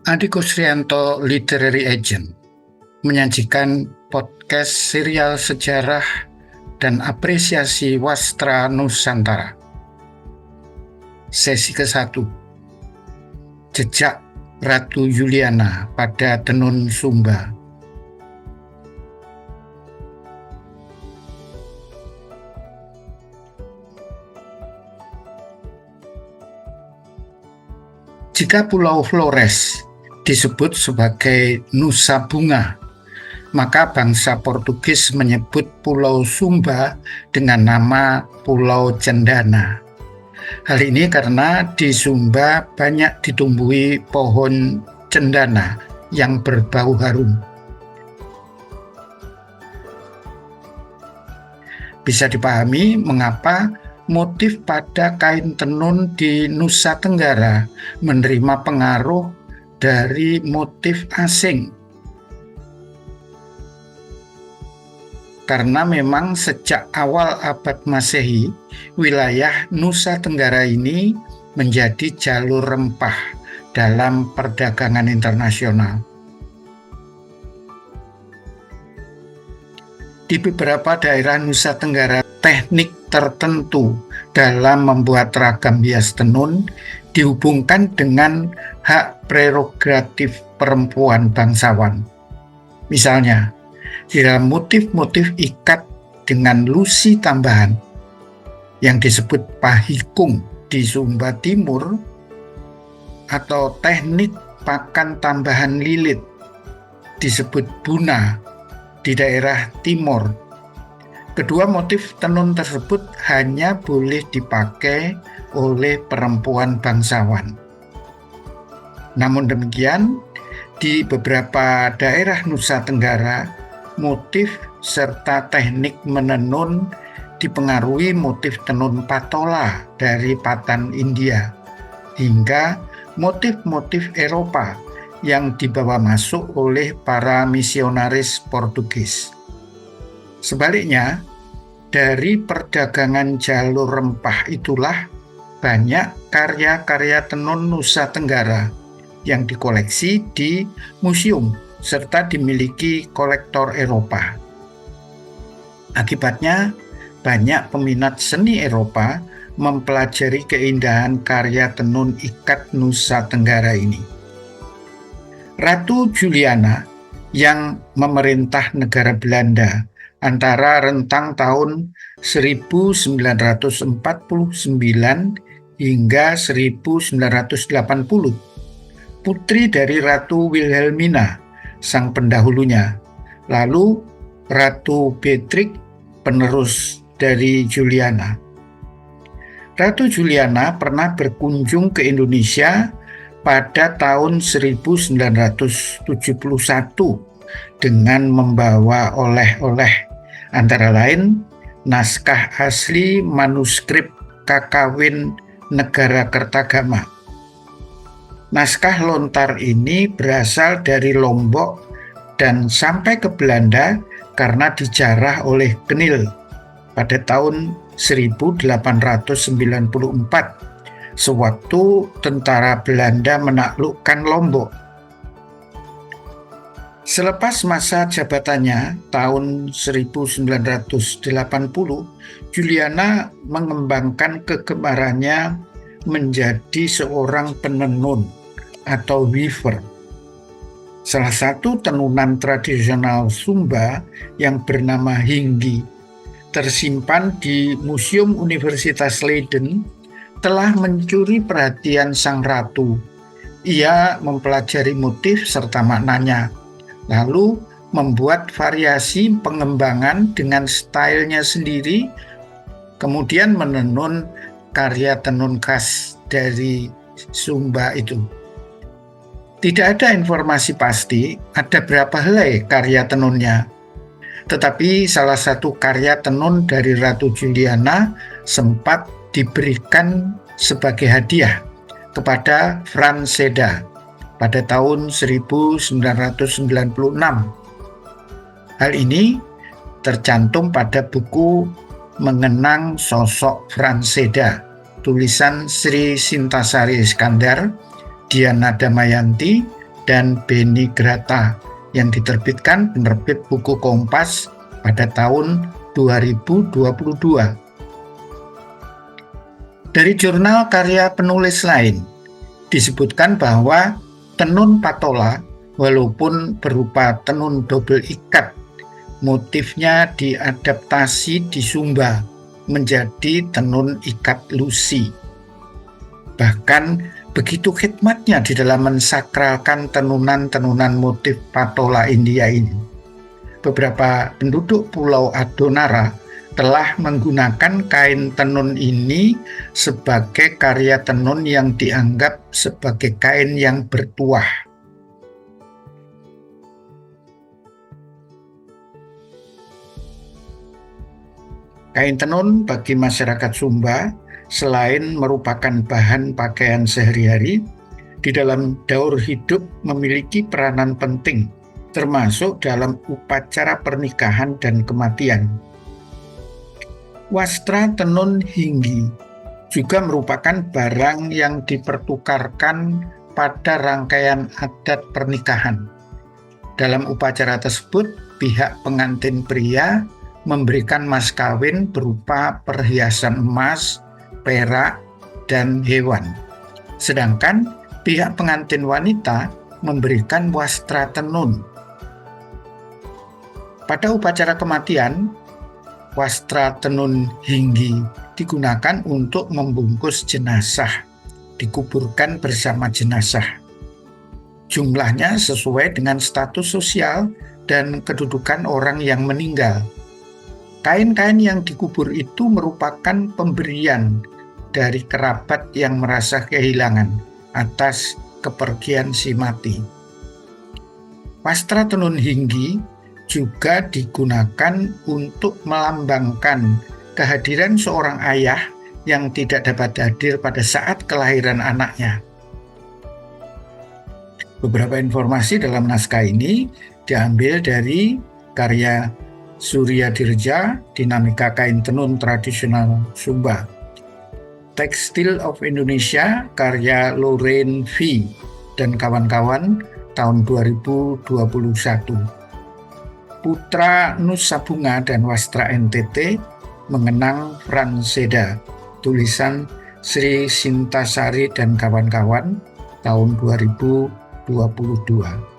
Adi Kusrianto Literary Agent menyajikan podcast serial sejarah dan apresiasi wastra Nusantara. Sesi ke-1, Jejak Ratu Juliana pada Tenun Sumba. Jika Pulau Flores disebut sebagai Nusa Bunga, maka bangsa Portugis menyebut Pulau Sumba dengan nama Pulau Cendana. Hal ini karena di Sumba banyak ditumbuhi pohon cendana yang berbau harum. Bisa dipahami mengapa motif pada kain tenun di Nusa Tenggara menerima pengaruh dari motif asing. Karena memang sejak awal abad Masehi, wilayah Nusa Tenggara ini menjadi jalur rempah dalam perdagangan internasional. Di beberapa daerah Nusa Tenggara, teknik tertentu dalam membuat ragam hias tenun dihubungkan dengan hak prerogatif perempuan bangsawan. Misalnya, di dalam motif-motif ikat dengan lusi tambahan yang disebut pahikung di Sumba Timur atau teknik pakan tambahan lilit disebut buna di daerah timur. Kedua motif tenun tersebut hanya boleh dipakai oleh perempuan bangsawan. Namun demikian, di beberapa daerah Nusa Tenggara, motif serta teknik menenun dipengaruhi motif tenun patola dari Patan India, hingga motif-motif Eropa yang dibawa masuk oleh para misionaris Portugis. Sebaliknya, dari perdagangan jalur rempah itulah banyak karya-karya tenun Nusa Tenggara yang dikoleksi di museum serta dimiliki kolektor Eropa. Akibatnya, banyak peminat seni Eropa mempelajari keindahan karya tenun ikat Nusa Tenggara ini. Ratu Juliana yang memerintah negara Belanda antara rentang tahun 1949 hingga 1980, putri dari Ratu Wilhelmina, sang pendahulunya, lalu Ratu Beatrix, penerus dari Juliana. Ratu Juliana pernah berkunjung ke Indonesia pada tahun 1971 dengan membawa oleh-oleh, antara lain naskah asli manuskrip Kakawin Negara Kertagama. Naskah lontar ini berasal dari Lombok dan sampai ke Belanda karena dijarah oleh Knil pada tahun 1894, sewaktu tentara Belanda menaklukkan Lombok. Selepas masa jabatannya tahun 1980, Juliana mengembangkan kegemarannya menjadi seorang penenun atau weaver. Salah satu tenunan tradisional Sumba yang bernama Hinggi, tersimpan di Museum Universitas Leiden, telah mencuri perhatian sang ratu. Ia mempelajari motif serta maknanya, lalu membuat variasi pengembangan dengan stylenya sendiri, kemudian menenun karya tenun khas dari Sumba itu. Tidak ada informasi pasti ada berapa helai karya tenunnya, tetapi salah satu karya tenun dari Ratu Juliana sempat diberikan sebagai hadiah kepada Frans Seda pada tahun 1996. Hal ini tercantum pada buku Mengenang Sosok Frans Seda, tulisan Sri Sintasari Iskandar, Diana Damayanti, dan Beni Grata yang diterbitkan penerbit Buku Kompas pada tahun 2022. Dari jurnal karya penulis lain, disebutkan bahwa tenun patola walaupun berupa tenun double ikat, motifnya diadaptasi di Sumba menjadi tenun ikat lusi. Bahkan begitu khidmatnya di dalam mensakralkan tenunan-tenunan motif patola India ini. Beberapa penduduk Pulau Adonara telah menggunakan kain tenun ini sebagai karya tenun yang dianggap sebagai kain yang bertuah. Kain tenun bagi masyarakat Sumba selain merupakan bahan pakaian sehari-hari, di dalam daur hidup memiliki peranan penting, termasuk dalam upacara pernikahan dan kematian. Wastra tenun hinggi juga merupakan barang yang dipertukarkan pada rangkaian adat pernikahan. Dalam upacara tersebut, pihak pengantin pria memberikan mas kawin berupa perhiasan emas, perak, dan hewan. Sedangkan pihak pengantin wanita memberikan wastra tenun. Pada upacara kematian, wastra tenun hinggi digunakan untuk membungkus jenazah, dikuburkan bersama jenazah. Jumlahnya sesuai dengan status sosial dan kedudukan orang yang meninggal. Kain-kain yang dikubur itu merupakan pemberian dari kerabat yang merasa kehilangan atas kepergian si mati. Wastra tenun hinggi juga digunakan untuk melambangkan kehadiran seorang ayah yang tidak dapat hadir pada saat kelahiran anaknya. Beberapa informasi dalam naskah ini diambil dari karya Surya Dirja, Dinamika Kain Tenun Tradisional Sumba. Textile of Indonesia, karya Lorraine V. dan kawan-kawan, tahun 2021. Putra Nusa Bunga dan Wastra NTT, Mengenang Franseda, tulisan Sri Sintasari dan kawan-kawan, tahun 2022.